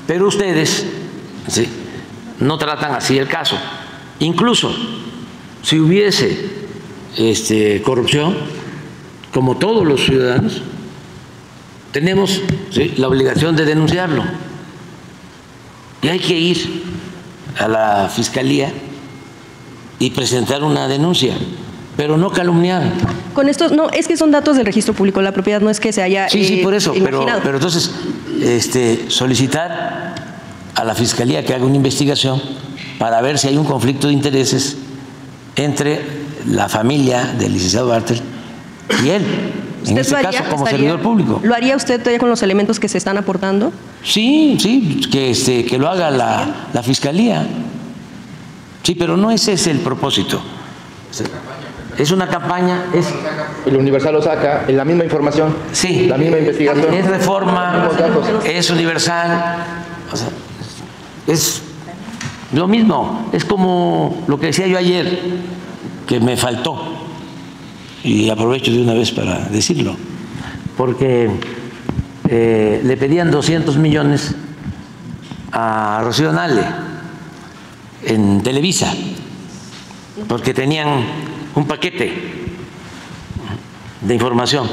Pero ustedes, ¿sí?, no tratan así el caso. Incluso si hubiese corrupción, como todos los ciudadanos, tenemos, ¿sí?, la obligación de denunciarlo. Y hay que ir a la Fiscalía y presentar una denuncia, pero no calumniar. Con estos, no, es que son datos del registro público, la propiedad no es que se haya sí, por eso, imaginado. Pero entonces solicitar a la Fiscalía que haga una investigación para ver si hay un conflicto de intereses entre la familia del licenciado Bartlett y él, en este caso como servidor público. ¿Lo haría usted todavía con los elementos que se están aportando? Sí, que lo haga la Fiscalía. Sí, pero no ese es el propósito. Es una campaña. El Universal lo saca, en la misma información. Sí. La misma investigación. Es Reforma, es Universal. O sea, es lo mismo. Es como lo que decía yo ayer, que me faltó. Y aprovecho de una vez para decirlo. Porque le pedían 200 millones a Rocío Nale en Televisa, porque tenían un paquete de información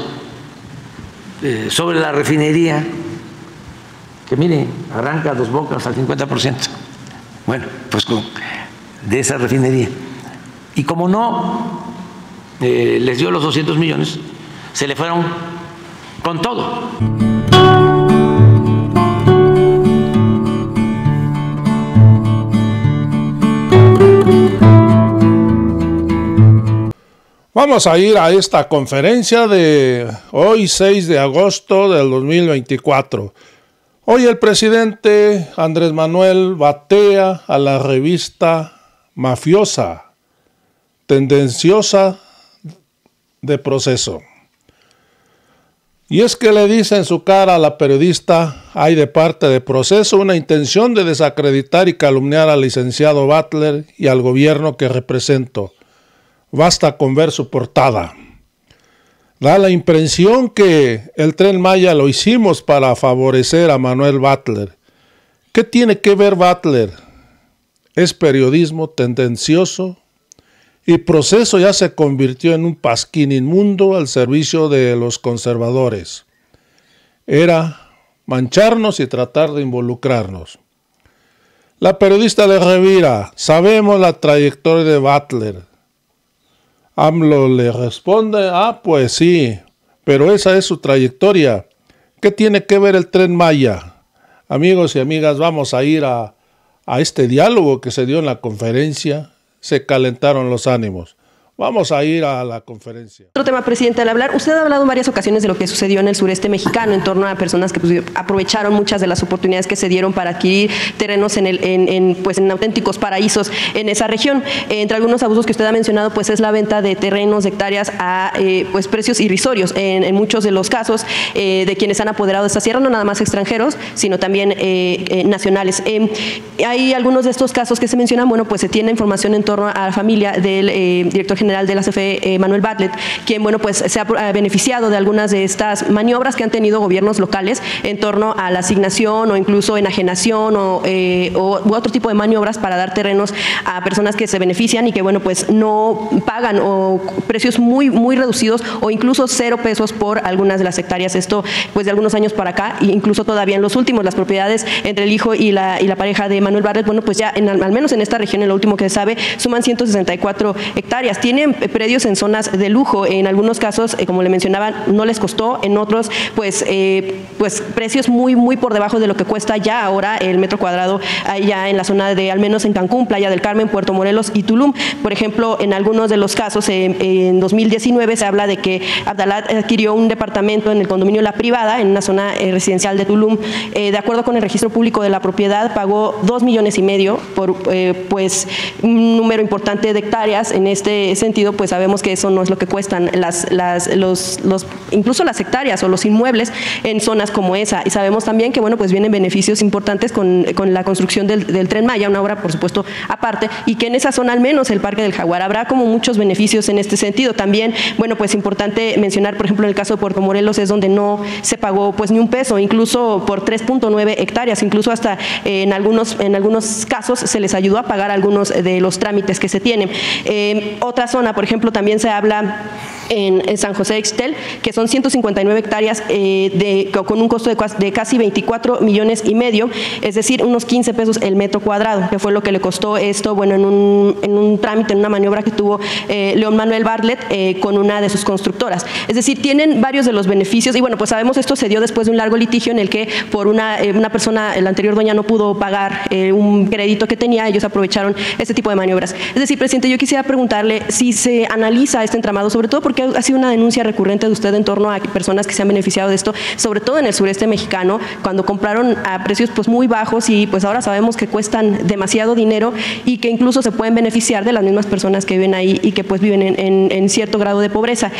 sobre la refinería, que mire, arranca Dos Bocas al 50%. Bueno, pues de esa refinería. Y como no les dio los 200 millones, se le fueron con todo. Vamos a ir a esta conferencia de hoy, 6 de agosto del 2024. Hoy el presidente Andrés Manuel batea a la revista mafiosa, tendenciosa de Proceso. Y es que le dice en su cara a la periodista: hay de parte de Proceso una intención de desacreditar y calumniar al licenciado Bartlett y al gobierno que represento. Basta con ver su portada. Da la impresión que el Tren Maya lo hicimos para favorecer a Manuel Bartlett. ¿Qué tiene que ver Bartlett? Es periodismo tendencioso y Proceso ya se convirtió en un pasquín inmundo al servicio de los conservadores. Era mancharnos y tratar de involucrarnos. La periodista le revira: sabemos la trayectoria de Bartlett. AMLO le responde: pues sí, pero esa es su trayectoria. ¿Qué tiene que ver el Tren Maya? Amigos y amigas, vamos a ir a este diálogo que se dio en la conferencia. Se calentaron los ánimos. Vamos a ir a la conferencia. Otro tema, presidente, al hablar, usted ha hablado en varias ocasiones de lo que sucedió en el sureste mexicano en torno a personas que aprovecharon muchas de las oportunidades que se dieron para adquirir terrenos en auténticos paraísos en esa región. Entre algunos abusos que usted ha mencionado, pues es la venta de terrenos, de hectáreas a precios irrisorios en muchos de los casos de quienes han apoderado de esta sierra, no nada más extranjeros, sino también nacionales. Hay algunos de estos casos que se mencionan, bueno, pues se tiene información en torno a la familia del director general de la CFE, Manuel Bartlett, quien, bueno, pues se ha beneficiado de algunas de estas maniobras que han tenido gobiernos locales en torno a la asignación o incluso enajenación u otro tipo de maniobras para dar terrenos a personas que se benefician y que, bueno, pues no pagan o precios muy, muy reducidos o incluso 0 pesos por algunas de las hectáreas. Esto, pues, de algunos años para acá, e incluso todavía en los últimos, las propiedades entre el hijo y la pareja de Manuel Bartlett, bueno, pues ya al menos en esta región, en lo último que se sabe, suman 164 hectáreas. Tienen predios en zonas de lujo, en algunos casos, como le mencionaba, no les costó, en otros, pues precios muy, muy por debajo de lo que cuesta ya ahora el metro cuadrado allá en la zona de, al menos en Cancún, Playa del Carmen, Puerto Morelos y Tulum. Por ejemplo, en algunos de los casos, en 2019 se habla de que Abdalá adquirió un departamento en el condominio La Privada, en una zona residencial de Tulum. De acuerdo con el registro público de la propiedad, pagó $2,5 millones por un número importante de hectáreas en este sentido. sentido, pues sabemos que eso no es lo que cuestan incluso las hectáreas o los inmuebles en zonas como esa. Y sabemos también que, bueno, pues vienen beneficios importantes con la construcción del Tren Maya, una obra, por supuesto, aparte, y que en esa zona, al menos el Parque del Jaguar, habrá como muchos beneficios en este sentido. También, bueno, pues importante mencionar, por ejemplo, en el caso de Puerto Morelos es donde no se pagó pues ni un peso, incluso por 3.9 hectáreas, incluso hasta en algunos casos se les ayudó a pagar algunos de los trámites que se tienen. Otra zona, por ejemplo, también se habla en San José Ixtel, que son 159 hectáreas con un costo de casi 24 millones y medio, es decir, unos 15 pesos el metro cuadrado, que fue lo que le costó esto, bueno, en un trámite, en una maniobra que tuvo León Manuel Bartlett con una de sus constructoras. Es decir, tienen varios de los beneficios y, bueno, pues sabemos esto se dio después de un largo litigio en el que por una persona, la anterior dueña no pudo pagar un crédito que tenía, ellos aprovecharon este tipo de maniobras. Es decir, presidente, yo quisiera preguntarle si se analiza este entramado, sobre todo porque ha sido una denuncia recurrente de usted en torno a personas que se han beneficiado de esto, sobre todo en el sureste mexicano, cuando compraron a precios pues muy bajos y pues ahora sabemos que cuestan demasiado dinero y que incluso se pueden beneficiar de las mismas personas que viven ahí y que pues viven en cierto grado de pobreza.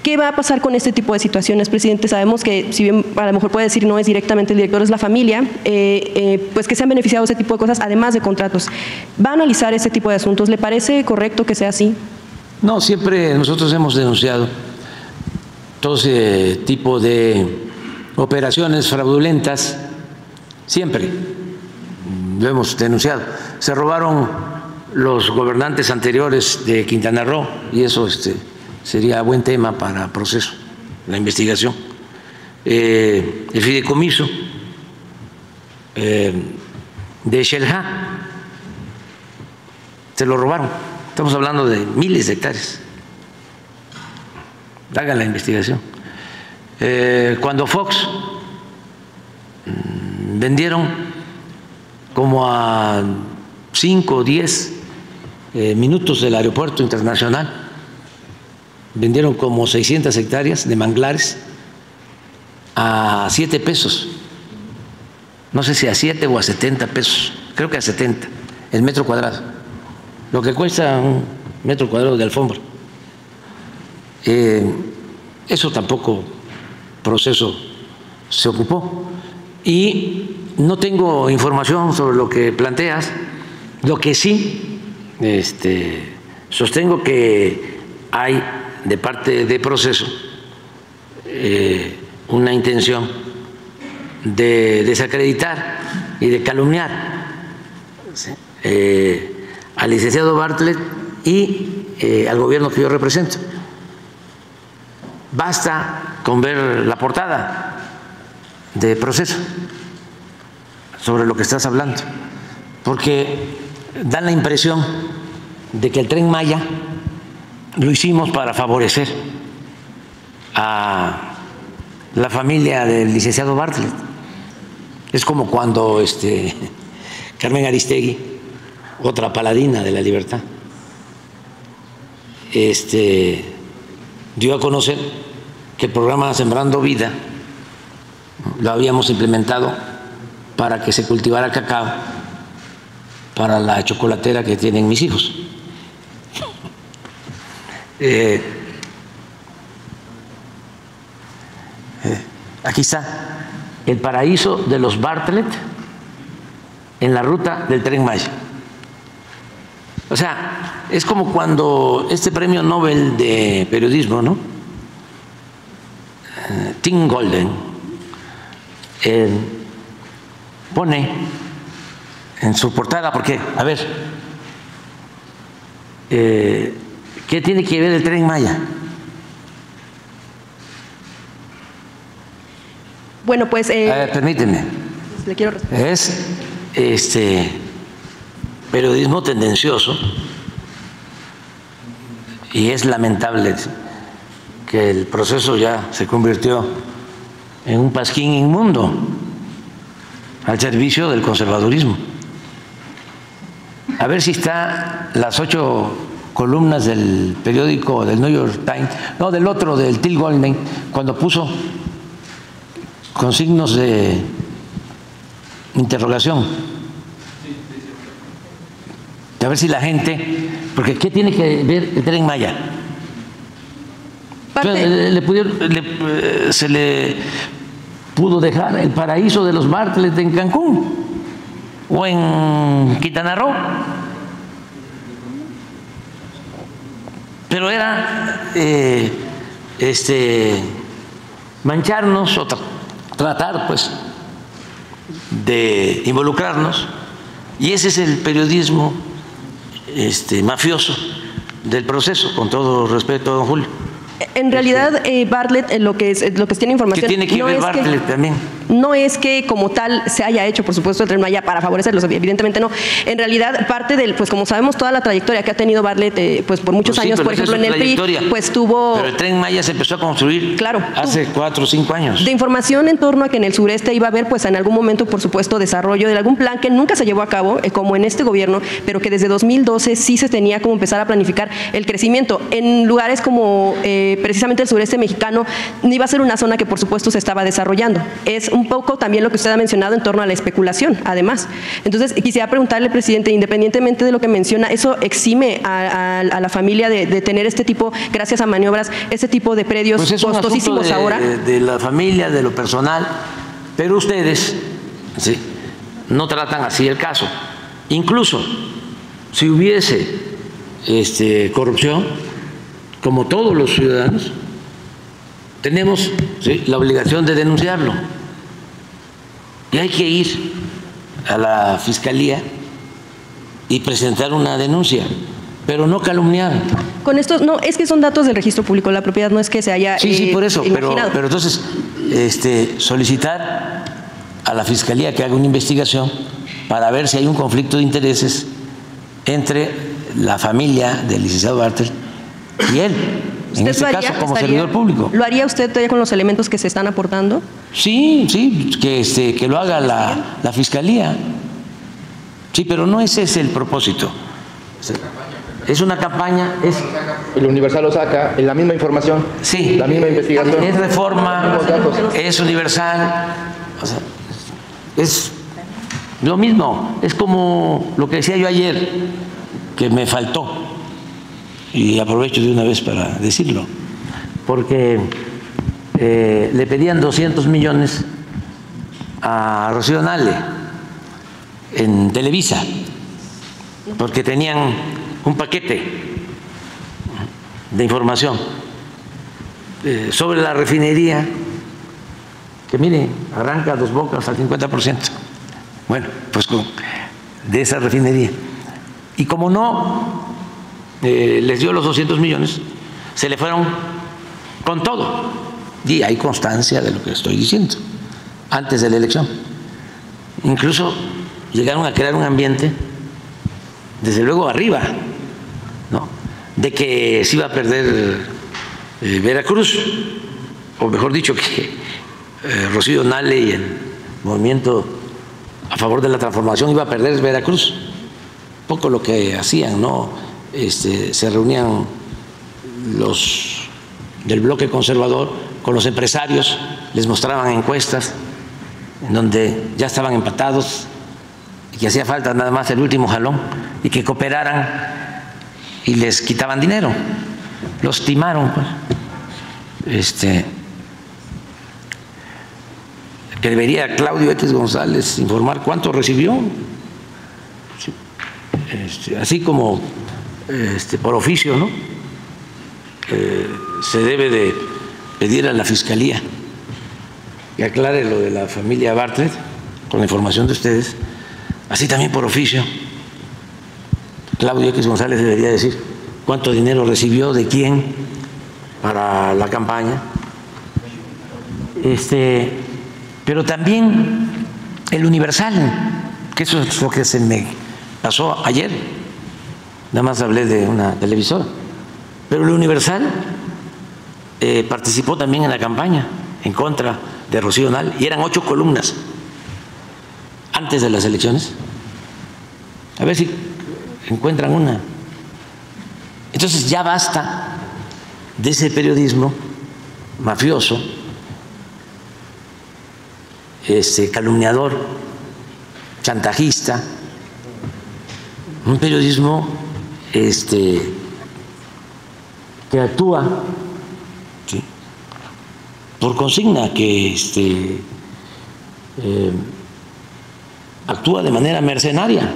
¿Qué va a pasar con este tipo de situaciones, presidente? Sabemos que, si bien a lo mejor puede decir no es directamente el director, es la familia, pues que se han beneficiado de ese tipo de cosas, además de contratos. ¿Va a analizar ese tipo de asuntos? ¿Le parece correcto que sea así? No, siempre nosotros hemos denunciado todo ese tipo de operaciones fraudulentas, siempre lo hemos denunciado. Se robaron los gobernantes anteriores de Quintana Roo y eso sería buen tema para proceso, la investigación. El fideicomiso de Xel-Há se lo robaron. Estamos hablando de miles de hectáreas. Hagan la investigación. Cuando Fox vendieron como a 5 o 10 minutos del aeropuerto internacional, vendieron como 600 hectáreas de manglares a 7 pesos. No sé si a 7 o a 70 pesos, creo que a 70 el metro cuadrado. Lo que cuesta un metro cuadrado de alfombra. Eso tampoco proceso se ocupó. Y no tengo información sobre lo que planteas. Lo que sí sostengo que hay de parte de proceso una intención de desacreditar y de calumniar, ¿sí?, al licenciado Bartlett y al gobierno que yo represento. Basta con ver la portada de proceso sobre lo que estás hablando, porque dan la impresión de que el Tren Maya lo hicimos para favorecer a la familia del licenciado Bartlett. Es como cuando Carmen Aristegui, otra paladina de la libertad, dio a conocer que el programa Sembrando Vida lo habíamos implementado para que se cultivara cacao para la chocolatera que tienen mis hijos. Aquí está el paraíso de los Bartlett en la ruta del Tren Maya. O sea, es como cuando este premio Nobel de periodismo, ¿no?, Tim Golden, pone en su portada, porque, a ver, ¿qué tiene que ver el Tren Maya? Bueno, pues… permíteme. Le quiero responder. Es periodismo tendencioso y es lamentable que el proceso ya se convirtió en un pasquín inmundo al servicio del conservadurismo. A ver si está las 8 columnas del periódico del New York Times, no, del otro, del Till Golden, cuando puso con signos de interrogación. A ver si la gente, porque ¿qué tiene que ver el Tren Maya? Se le pudo dejar el paraíso de los Bartlett en Cancún o en Quintana Roo, pero era mancharnos o tratar pues de involucrarnos, y ese es el periodismo mafioso del proceso, con todo respeto a don Julio. En realidad, Bartlett, lo que tiene información. ¿Qué tiene que ver Bartlett también? No es que como tal se haya hecho, por supuesto, el Tren Maya para favorecerlos, evidentemente no. En realidad, parte del, pues como sabemos, toda la trayectoria que ha tenido Bartlett, pues por muchos años, por ejemplo, en el PRI, pues tuvo. Pero el Tren Maya se empezó a construir hace 4 o 5 años. De información en torno a que en el sureste iba a haber, pues en algún momento, por supuesto, desarrollo de algún plan que nunca se llevó a cabo, como en este gobierno, pero que desde 2012 sí se tenía como empezar a planificar el crecimiento. En lugares como precisamente el sureste mexicano, no iba a ser una zona que, por supuesto, se estaba desarrollando. Es un poco también lo que usted ha mencionado en torno a la especulación, además. Entonces, quisiera preguntarle, presidente, independientemente de lo que menciona, ¿eso exime a la familia de tener este tipo, gracias a maniobras, este tipo de predios pues costosísimos ahora? De la familia, de lo personal, pero ustedes no tratan así el caso. Incluso, si hubiese corrupción, como todos los ciudadanos, tenemos la obligación de denunciarlo. Y hay que ir a la Fiscalía y presentar una denuncia, pero no calumniar. Con estos, no, es que son datos del registro público, la propiedad no es que se haya sí, por eso, imaginado. Pero entonces solicitar a la Fiscalía que haga una investigación para ver si hay un conflicto de intereses entre la familia del licenciado Bartlett y él, en este caso como servidor público. ¿Lo haría usted todavía con los elementos que se están aportando? Sí, que lo haga la Fiscalía. Sí, pero no ese es el propósito. Es una campaña. El Universal lo saca, en la misma información, sí, la misma investigación. Es Reforma, es Universal, o sea, es lo mismo. Es como lo que decía yo ayer, que me faltó. Y aprovecho de una vez para decirlo, porque le pedían 200 millones a Rocío Nale en Televisa, porque tenían un paquete de información sobre la refinería, que mire, arranca Dos Bocas al 50%. Bueno, pues de esa refinería. Y como no les dio los 200 millones, se le fueron con todo. Y hay constancia de lo que estoy diciendo, antes de la elección. Incluso llegaron a crear un ambiente, desde luego arriba, ¿no?, de que se iba a perder Veracruz, o mejor dicho, que Rocío Nale y el movimiento a favor de la transformación iba a perder Veracruz. Poco lo que hacían, ¿no? Se reunían los del bloque conservador con los empresarios, les mostraban encuestas en donde ya estaban empatados y que hacía falta nada más el último jalón y que cooperaran, y les quitaban dinero, los timaron, pues. Que debería Claudio X González informar cuánto recibió, así como por oficio, ¿no? Se debe de pedir a la Fiscalía que aclare lo de la familia Bartlett con la información de ustedes. Así también por oficio, Claudio X González debería decir cuánto dinero recibió, de quién, para la campaña. Pero también el Universal, que eso es lo que se me pasó ayer. Nada más hablé de una televisora, pero el Universal participó también en la campaña en contra de Rocío Nale, y eran 8 columnas antes de las elecciones. A ver si encuentran una. Entonces ya basta de ese periodismo mafioso, calumniador, chantajista, un periodismo que actúa, ¿sí?, por consigna, que actúa de manera mercenaria.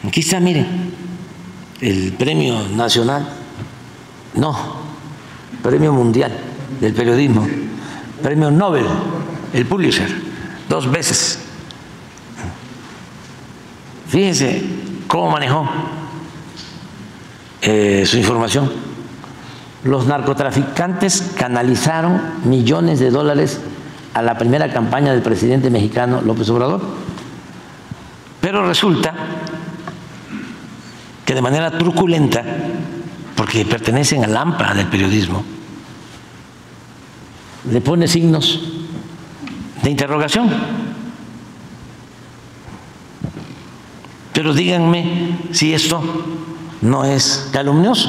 Aquí está, miren, el premio nacional, no, premio mundial del periodismo, premio Nobel, el Pulitzer, 2 veces. Fíjense cómo manejó su información. Los narcotraficantes canalizaron millones de dólares a la primera campaña del presidente mexicano López Obrador. Pero resulta que de manera truculenta, porque pertenecen al AMPA del periodismo, le pone signos de interrogación. Pero díganme si esto no es calumnioso.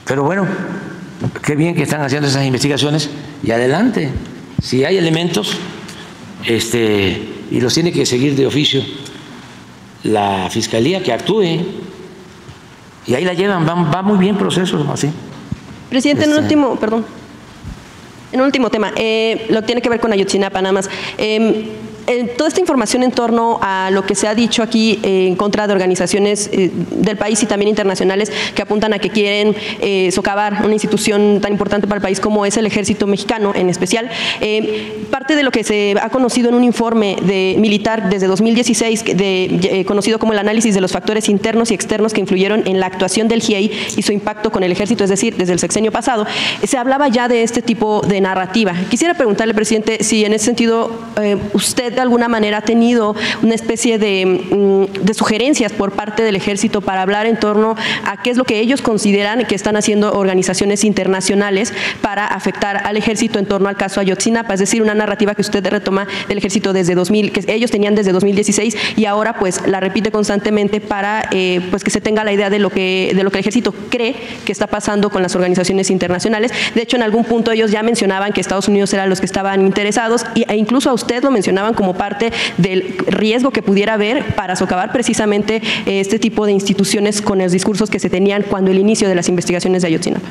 Pero bueno, qué bien que están haciendo esas investigaciones y adelante. Si hay elementos, y los tiene que seguir de oficio la Fiscalía, que actúe. Y ahí la llevan, va muy bien procesos así. Presidente, en un último tema, lo tiene que ver con Ayotzinapa nada más. Toda esta información en torno a lo que se ha dicho aquí en contra de organizaciones del país y también internacionales que apuntan a que quieren socavar una institución tan importante para el país como es el Ejército Mexicano en especial. Parte de lo que se ha conocido en un informe militar desde 2016, conocido como el análisis de los factores internos y externos que influyeron en la actuación del GIEI y su impacto con el Ejército, es decir, desde el sexenio pasado, se hablaba ya de este tipo de narrativa. Quisiera preguntarle, presidente, si en ese sentido usted de alguna manera ha tenido una especie de sugerencias por parte del Ejército para hablar en torno a qué es lo que ellos consideran que están haciendo organizaciones internacionales para afectar al Ejército en torno al caso Ayotzinapa, es decir, una narrativa que usted retoma del Ejército desde 2000, que ellos tenían desde 2016 y ahora pues la repite constantemente para pues que se tenga la idea de lo que el Ejército cree que está pasando con las organizaciones internacionales. De hecho, en algún punto ellos ya mencionaban que Estados Unidos eran los que estaban interesados e incluso a usted lo mencionaban como parte del riesgo que pudiera haber para socavar precisamente este tipo de instituciones con los discursos que se tenían cuando el inicio de las investigaciones de Ayotzinapa.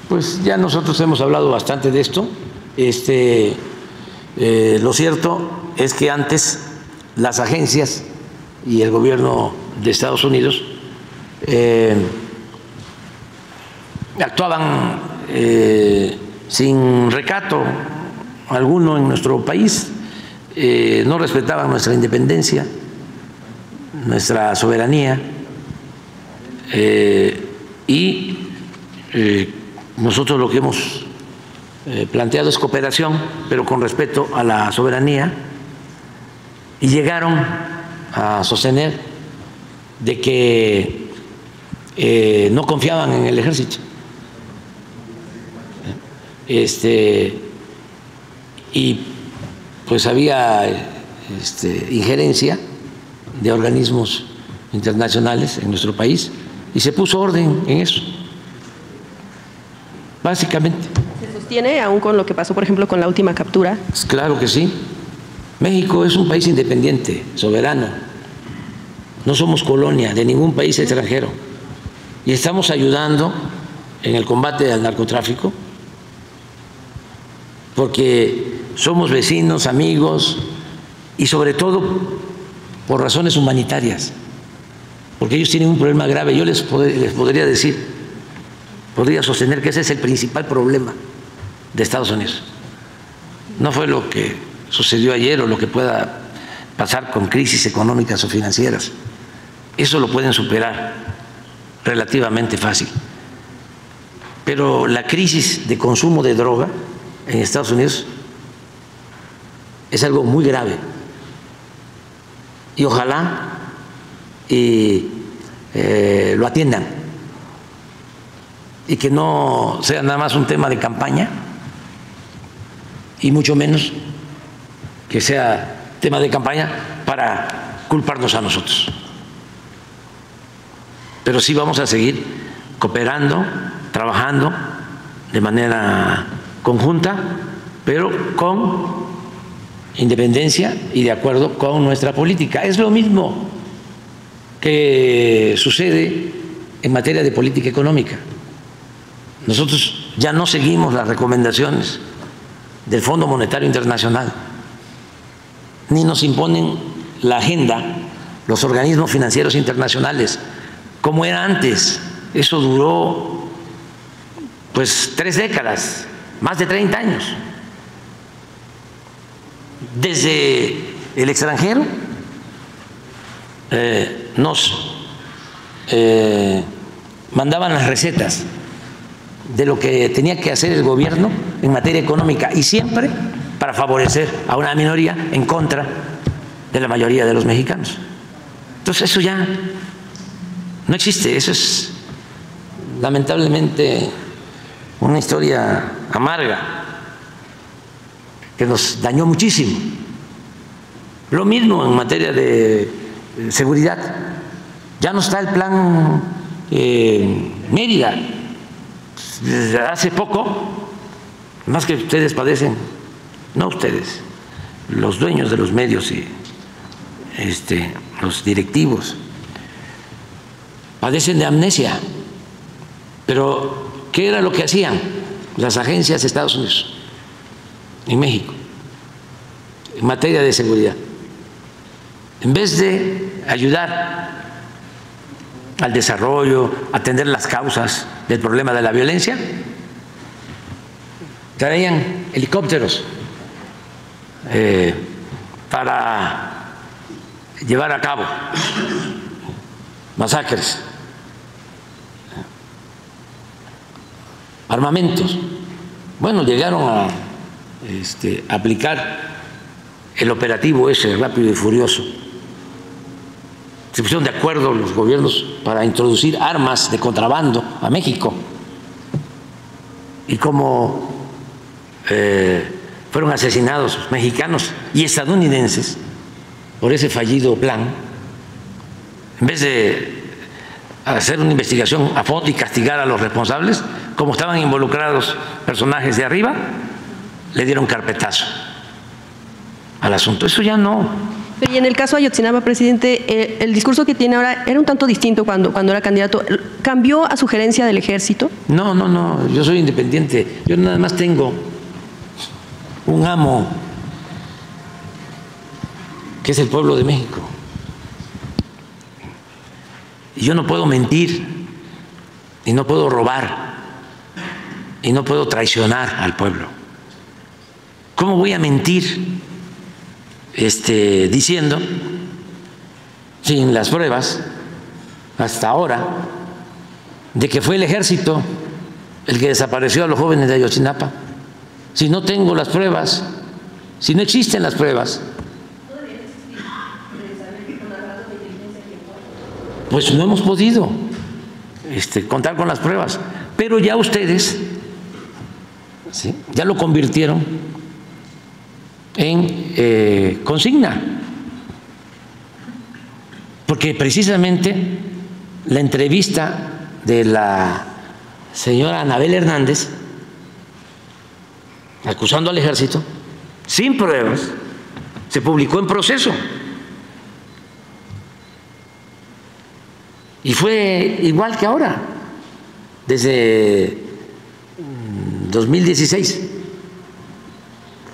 Pues ya nosotros hemos hablado bastante de esto. Lo cierto es que antes las agencias y el gobierno de Estados Unidos actuaban sin recato alguno en nuestro país. No respetaban nuestra independencia, nuestra soberanía, y nosotros lo que hemos planteado es cooperación, pero con respeto a la soberanía, y llegaron a sostener de que no confiaban en el Ejército. Y pues había injerencia de organismos internacionales en nuestro país y se puso orden en eso, básicamente. ¿Se sostiene aún con lo que pasó, por ejemplo, con la última captura? Pues claro que sí. México es un país independiente, soberano. No somos colonia de ningún país extranjero y estamos ayudando en el combate al narcotráfico porque somos vecinos, amigos y sobre todo por razones humanitarias, porque ellos tienen un problema grave. Yo les podría decir, podría sostener que ese es el principal problema de Estados Unidos. No fue lo que sucedió ayer o lo que pueda pasar con crisis económicas o financieras. Eso lo pueden superar relativamente fácil. Pero la crisis de consumo de droga en Estados Unidos es algo muy grave y ojalá lo atiendan y que no sea nada más un tema de campaña y mucho menos que sea tema de campaña para culparnos a nosotros. Pero sí vamos a seguir cooperando, trabajando de manera conjunta, pero con independencia y de acuerdo con nuestra política. Es lo mismo que sucede en materia de política económica. Nosotros ya no seguimos las recomendaciones del Fondo Monetario Internacional, ni nos imponen la agenda los organismos financieros internacionales, como era antes. Eso duró pues 3 décadas, más de 30 años. Desde el extranjero nos mandaban las recetas de lo que tenía que hacer el gobierno en materia económica, y siempre para favorecer a una minoría en contra de la mayoría de los mexicanos. Entonces eso ya no existe. Eso es lamentablemente una historia amarga que nos dañó muchísimo. Lo mismo en materia de seguridad. Ya no está el plan Mérida. Desde hace poco, más que ustedes padecen, no ustedes, los dueños de los medios y los directivos, padecen de amnesia. Pero ¿qué era lo que hacían las agencias de Estados Unidos en México en materia de seguridad? En vez de ayudar al desarrollo, atender las causas del problema de la violencia, traían helicópteros para llevar a cabo masacres, armamentos. Bueno, llegaron a aplicar el operativo ese rápido y furioso. Se pusieron de acuerdo los gobiernos para introducir armas de contrabando a México. Y como fueron asesinados mexicanos y estadounidenses por ese fallido plan, en vez de hacer una investigación a fondo y castigar a los responsables, como estaban involucrados personajes de arriba, le dieron carpetazo al asunto. Eso ya no. Y en el caso de Ayotzinapa, presidente, el discurso que tiene ahora era un tanto distinto cuando era candidato. ¿Cambió a sugerencia del ejército? No, yo soy independiente. Yo nada más tengo un amo, que es el pueblo de México. Y yo no puedo mentir, y no puedo robar, y no puedo traicionar al pueblo. ¿Cómo voy a mentir diciendo, sin las pruebas hasta ahora, de que fue el ejército el que desapareció a los jóvenes de Ayotzinapa? Si no tengo las pruebas, si no existen las pruebas, pues no hemos podido contar con las pruebas. Pero ya ustedes, ¿sí?, ya lo convirtieron en consigna, porque precisamente la entrevista de la señora Anabel Hernández acusando al ejército sin pruebas se publicó en Proceso, y fue igual que ahora desde 2016.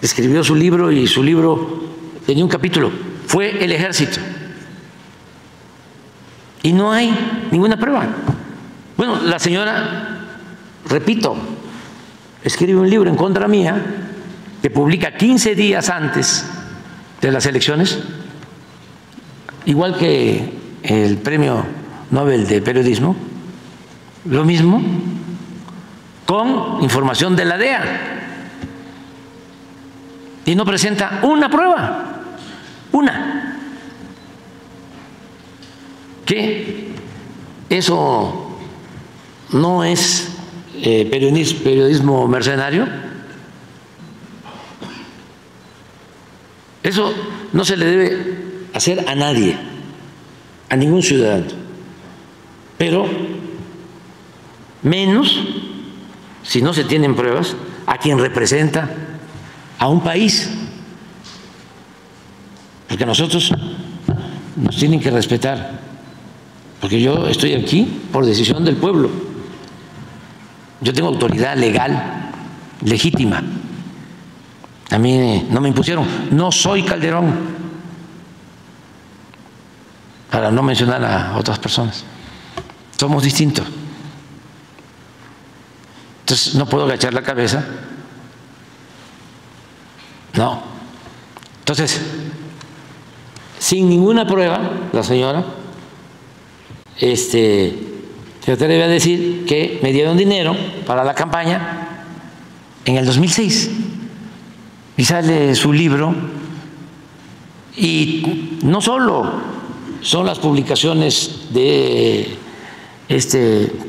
Escribió su libro y su libro tenía un capítulo, fue el ejército. Y no hay ninguna prueba. Bueno, la señora, repito, escribe un libro en contra mía que publica 15 días antes de las elecciones, igual que el Premio Nobel de Periodismo, lo mismo, con información de la DEA. Y no presenta una prueba, una. ¿Qué? ¿Eso no es periodismo mercenario? Eso no se le debe hacer a nadie, a ningún ciudadano, pero menos, si no se tienen pruebas, a quien representa a un país. porque nosotros nos tienen que respetar, porque yo estoy aquí por decisión del pueblo. Yo tengo autoridad legal, legítima. A mí no me impusieron. No soy Calderón, para no mencionar a otras personas. Somos distintos. Entonces no puedo agachar la cabeza. No. Entonces, sin ninguna prueba, la señora se atreve a decir que me dieron dinero para la campaña en el 2006. Y sale su libro, y no solo son las publicaciones de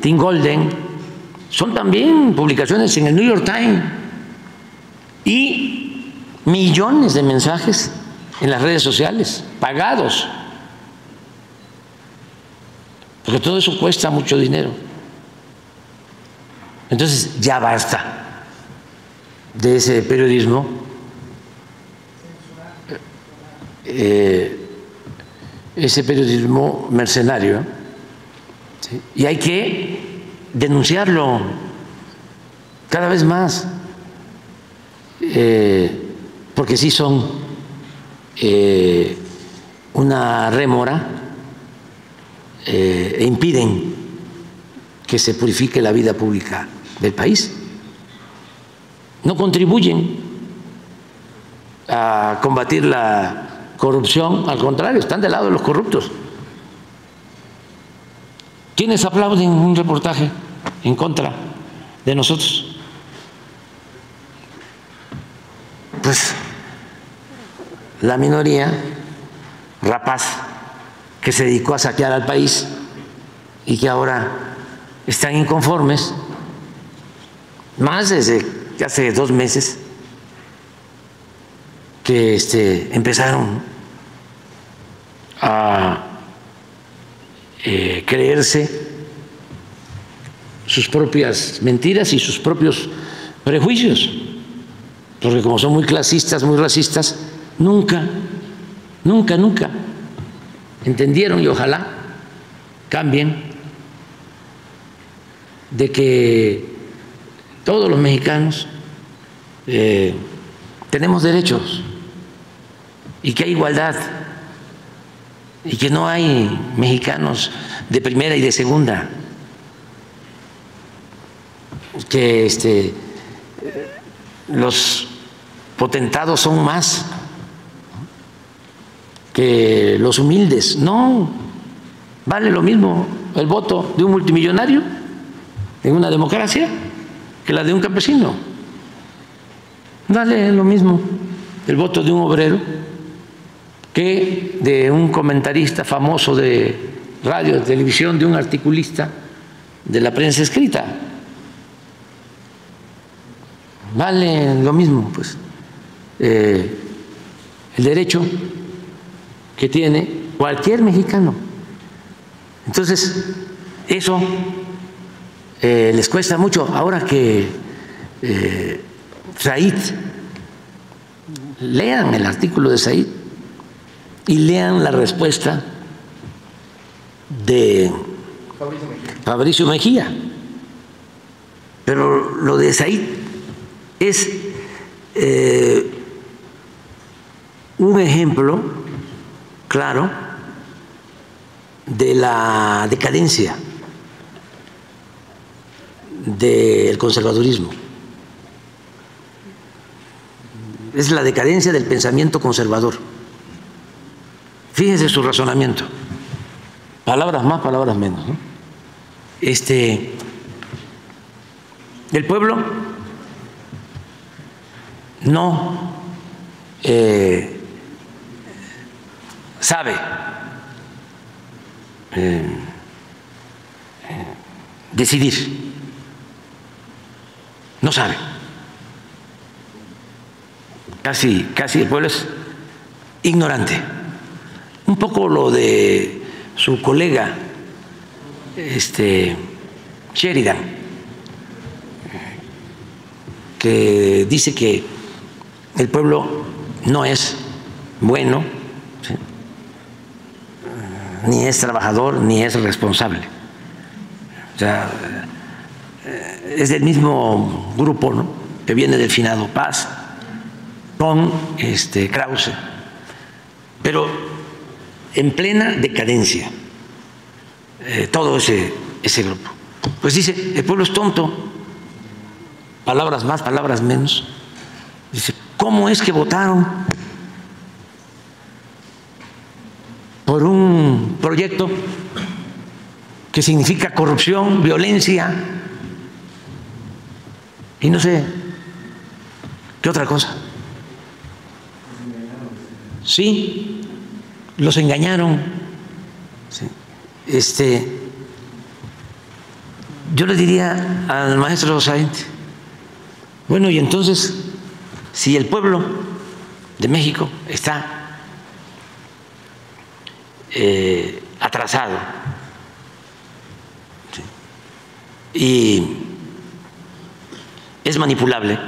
Tim Golden, son también publicaciones en el New York Times y millones de mensajes en las redes sociales, pagados, porque todo eso cuesta mucho dinero. Entonces ya basta de ese periodismo mercenario, ¿sí? Y hay que denunciarlo cada vez más, porque sí son una rémora e impiden que se purifique la vida pública del país. No contribuyen a combatir la corrupción, al contrario, están del lado de los corruptos. ¿Quiénes aplauden un reportaje en contra de nosotros? Pues la minoría rapaz que se dedicó a saquear al país y que ahora están inconformes, más desde hace 2 meses que empezaron a creerse sus propias mentiras y sus propios prejuicios, porque como son muy clasistas, muy racistas, nunca entendieron, y ojalá cambien, de que todos los mexicanos tenemos derechos y que hay igualdad y que no hay mexicanos de primera y de segunda, que los potentados son más que los humildes. No, vale lo mismo el voto de un multimillonario en una democracia que la de un campesino. Vale lo mismo el voto de un obrero que de un comentarista famoso de radio, de televisión, de un articulista de la prensa escrita. Vale lo mismo, pues, el derecho que tiene cualquier mexicano. Entonces, eso les cuesta mucho. Ahora que Said, lean el artículo de Said y lean la respuesta de Fabricio Mejía. Pero lo de Said es un ejemplo claro de la decadencia del conservadurismo. Es la decadencia del pensamiento conservador. Fíjense su razonamiento. Palabras más, palabras menos, ¿no? El pueblo no sabe decidir, no sabe. Casi el pueblo es ignorante. Un poco lo de su colega Sheridan, que dice que el pueblo no es bueno ¿sí? Ni es trabajador ni es responsable. O sea, es del mismo grupo, ¿no?, que viene del finado Paz con Krause, pero en plena decadencia, todo ese grupo. Pues dice, el pueblo es tonto, palabras más, palabras menos. Dice, ¿cómo es que votaron por un proyecto que significa corrupción, violencia y no sé qué otra cosa? Sí, los engañaron. Sí. Yo le diría al maestro Sainz, bueno, y entonces, si el pueblo de México está atrasado, ¿sí?, y es manipulable,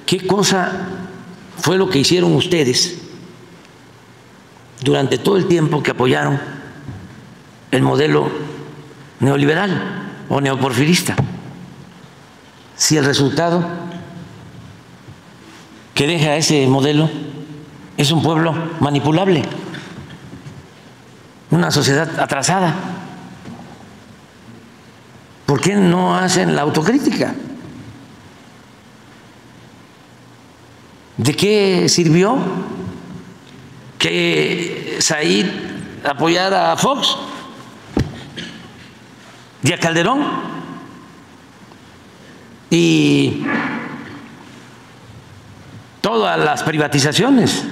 ¿qué cosa fue lo que hicieron ustedes durante todo el tiempo que apoyaron el modelo neoliberal o neoporfirista? Si el resultado que deja ese modelo es un pueblo manipulable, una sociedad atrasada, ¿por qué no hacen la autocrítica? ¿De qué sirvió que Said apoyara a Fox y a Calderón y todas las privatizaciones,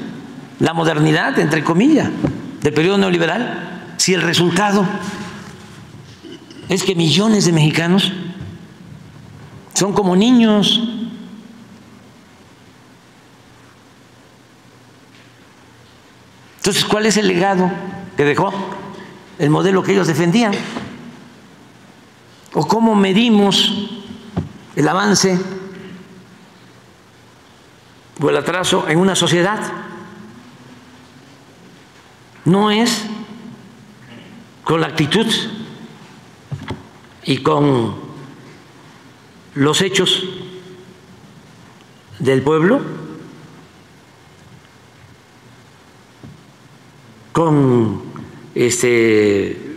la modernidad, entre comillas, del periodo neoliberal, si el resultado es que millones de mexicanos son como niños? Entonces, ¿cuál es el legado que dejó el modelo que ellos defendían? ¿O cómo medimos el avance o el atraso en una sociedad? No es con la actitud y con los hechos del pueblo, con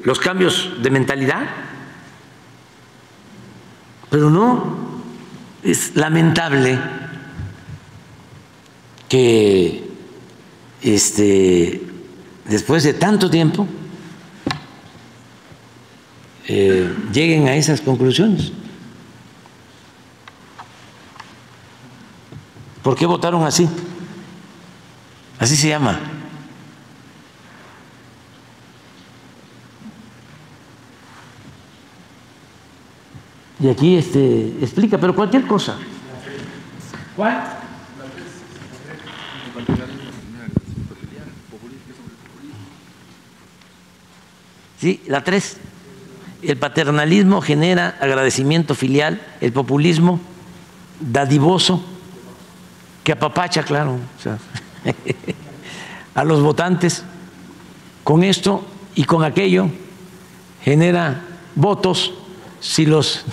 los cambios de mentalidad. Pero no, es lamentable que después de tanto tiempo lleguen a esas conclusiones. ¿Por qué votaron así? Así se llama. Y aquí explica, pero cualquier cosa. ¿Cuál? Sí, la 3. El paternalismo genera agradecimiento filial, el populismo dadivoso que apapacha, claro, o sea, a los votantes. Con esto y con aquello genera votos. Si los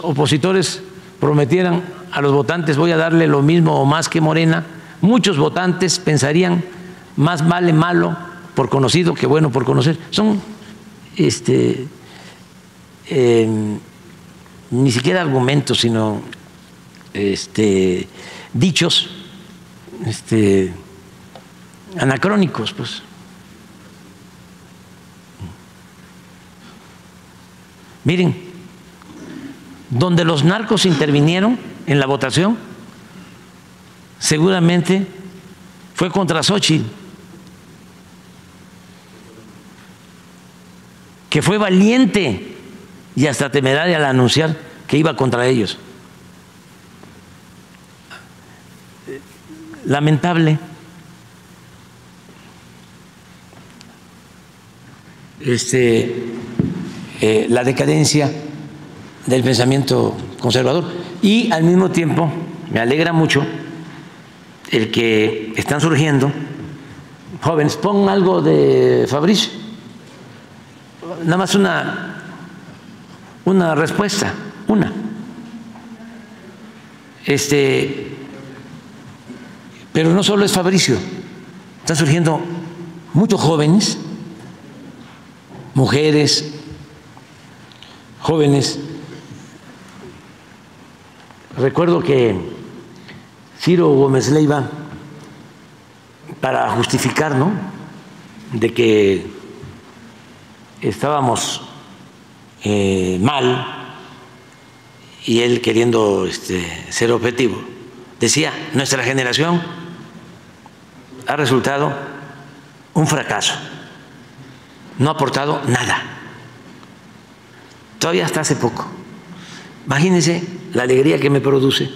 opositores prometieran a los votantes voy a darle lo mismo o más que Morena, muchos votantes pensarían más vale malo por conocido que bueno por conocer. Son ni siquiera argumentos, sino dichos anacrónicos, pues. Miren, donde los narcos intervinieron en la votación, seguramente fue contra Xóchitl, que fue valiente y hasta temeraria al anunciar que iba contra ellos. Lamentable. La decadencia del pensamiento conservador. Y al mismo tiempo me alegra mucho el que están surgiendo jóvenes. Pon algo de Fabricio, nada más una respuesta, una. Pero no solo es Fabricio, están surgiendo muchos jóvenes, mujeres, jóvenes. Recuerdo que Ciro Gómez Leiva, para justificar, ¿no?, de que estábamos mal, y él queriendo ser objetivo, decía: nuestra generación ha resultado un fracaso, no ha aportado nada. Todavía hasta hace poco. Imagínense la alegría que me produce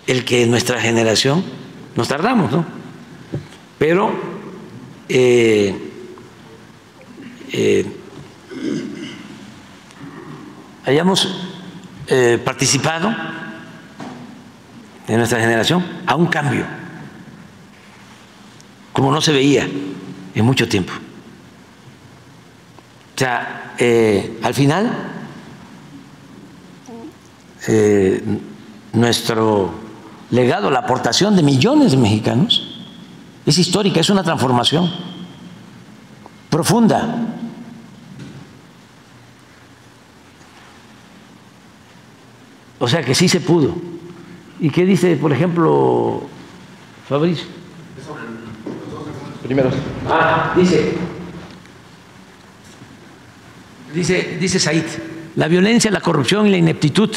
el que nuestra generación, nos tardamos, ¿no?, pero hayamos participado de nuestra generación a un cambio como no se veía en mucho tiempo. O sea, al final nuestro legado, la aportación de millones de mexicanos es histórica, es una transformación profunda. O sea que sí se pudo. ¿Y qué dice, por ejemplo, Fabricio? Primeros. Dice Said, la violencia, la corrupción y la ineptitud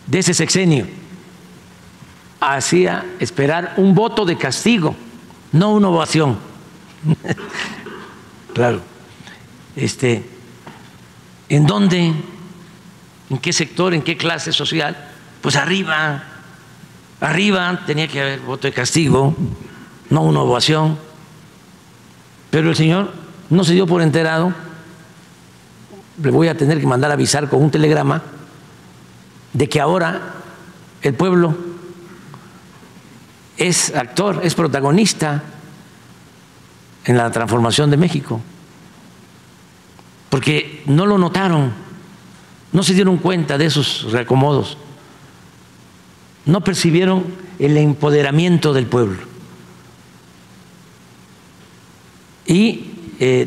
de ese sexenio hacía esperar un voto de castigo, no una ovación. Claro. ¿En dónde? ¿En qué sector? ¿En qué clase social? Pues arriba tenía que haber voto de castigo, no una ovación. Pero el señor no se dio por enterado. Le voy a tener que mandar a avisar con un telegrama de que ahora el pueblo es actor, es protagonista en la transformación de México, porque no lo notaron, no se dieron cuenta de esos reacomodos, no percibieron el empoderamiento del pueblo y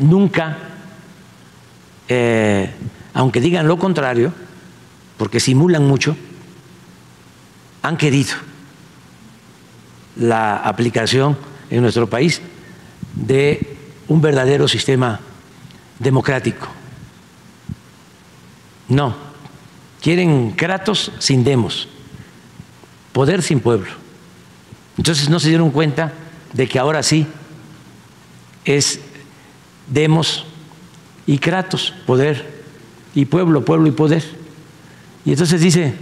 nunca, aunque digan lo contrario, porque simulan mucho, han querido la aplicación en nuestro país de un verdadero sistema democrático. No, quieren kratos sin demos, poder sin pueblo. Entonces no se dieron cuenta de que ahora sí es demos y kratos, poder y pueblo, pueblo y poder. Y entonces dice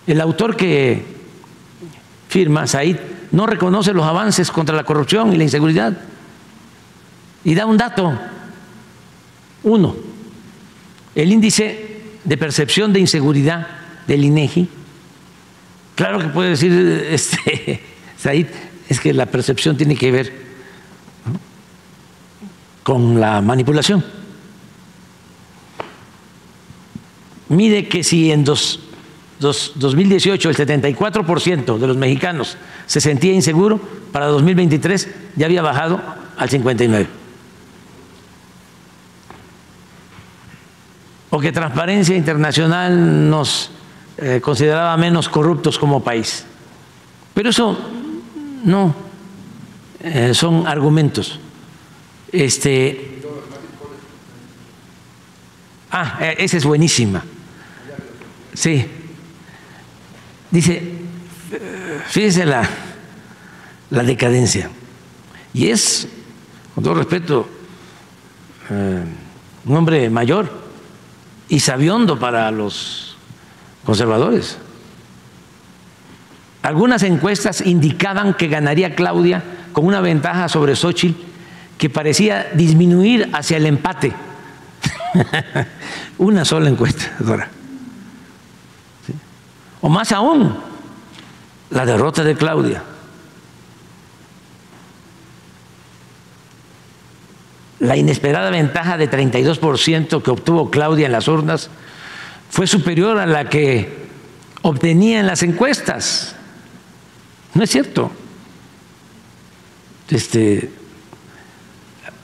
el autor que firma, Said, no reconoce los avances contra la corrupción y la inseguridad. Y da un dato, 1, el índice de percepción de inseguridad del INEGI. Claro que puede decir Said, es que la percepción tiene que ver, ¿no?, con la manipulación. Mide que si en 2018 el 74% de los mexicanos se sentía inseguro, para 2023 ya había bajado al 59%. O que Transparencia Internacional nos consideraba menos corruptos como país. Pero eso no son argumentos. Esa es buenísima. Sí. Dice, fíjese la decadencia. Y es, con todo respeto, un hombre mayor y sabiondo para los conservadores. Algunas encuestas indicaban que ganaría Claudia con una ventaja sobre Xóchitl que parecía disminuir hacia el empate. Una sola encuesta, Dora. ¿Sí? O más aún, la derrota de Claudia. La inesperada ventaja de 32% que obtuvo Claudia en las urnas fue superior a la que obtenía en las encuestas. No es cierto.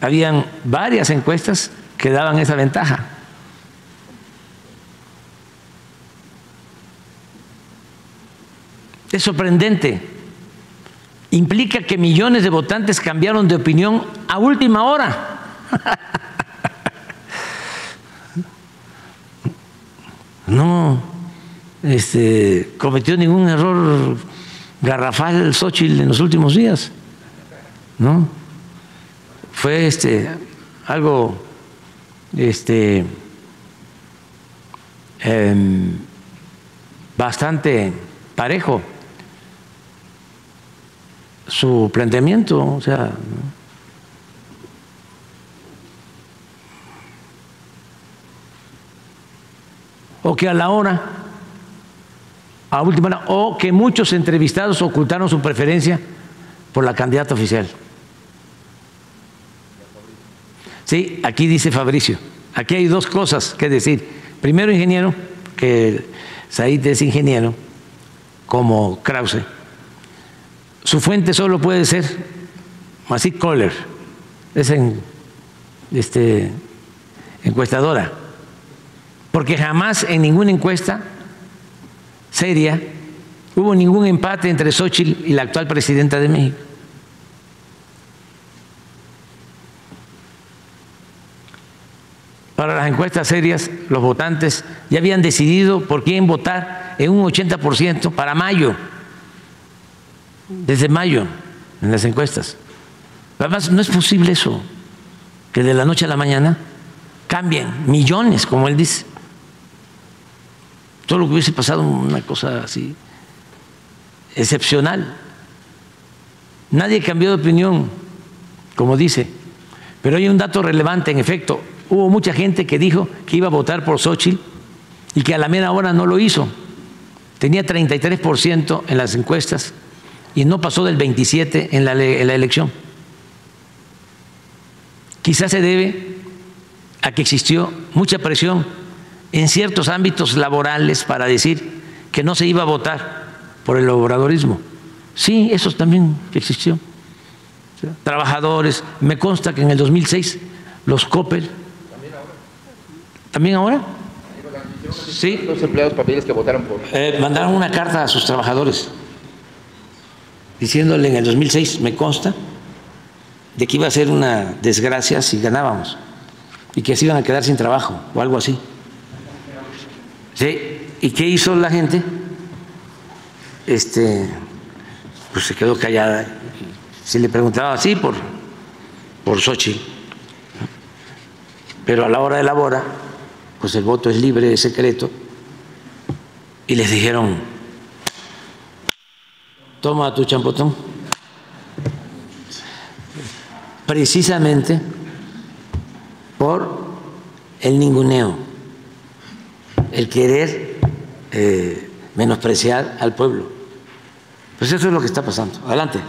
Habían varias encuestas que daban esa ventaja. Es sorprendente. Implica que millones de votantes cambiaron de opinión a última hora. No cometió ningún error garrafal Xóchitl en los últimos días. No. Fue algo bastante parejo su planteamiento, o sea, o que a la hora, a última hora, o que muchos entrevistados ocultaron su preferencia por la candidata oficial. Sí, aquí dice Fabricio, aquí hay dos cosas que decir. Primero, ingeniero, que Said es ingeniero, como Krause. Su fuente solo puede ser Massive Caller, es encuestadora, porque jamás en ninguna encuesta seria hubo ningún empate entre Xóchitl y la actual presidenta de México. Para las encuestas serias, los votantes ya habían decidido por quién votar en un 80% para mayo, desde mayo, en las encuestas. Además, no es posible eso, que de la noche a la mañana cambien millones, como él dice. Todo lo que hubiese pasado una cosa así excepcional. Nadie cambió de opinión, como dice, pero hay un dato relevante, en efecto. Hubo mucha gente que dijo que iba a votar por Xóchitl y que a la mera hora no lo hizo. Tenía 33% en las encuestas y no pasó del 27% en la elección. Quizás se debe a que existió mucha presión en ciertos ámbitos laborales para decir que no se iba a votar por el obradorismo. Sí, eso también existió. Trabajadores, me consta que en el 2006 los Coppel. ¿También ahora? Sí. Los empleados papeles que votaron por. Mandaron una carta a sus trabajadores diciéndole en el 2006, me consta, de que iba a ser una desgracia si ganábamos y que se iban a quedar sin trabajo o algo así. ¿Sí? ¿Y qué hizo la gente? Pues se quedó callada. Se le preguntaba, sí, por Xóchitl. Pero a la hora de la hora, pues el voto es libre, es secreto, y les dijeron, toma tu champotón. Precisamente por el ninguneo, el querer menospreciar al pueblo. Pues eso es lo que está pasando. Adelante.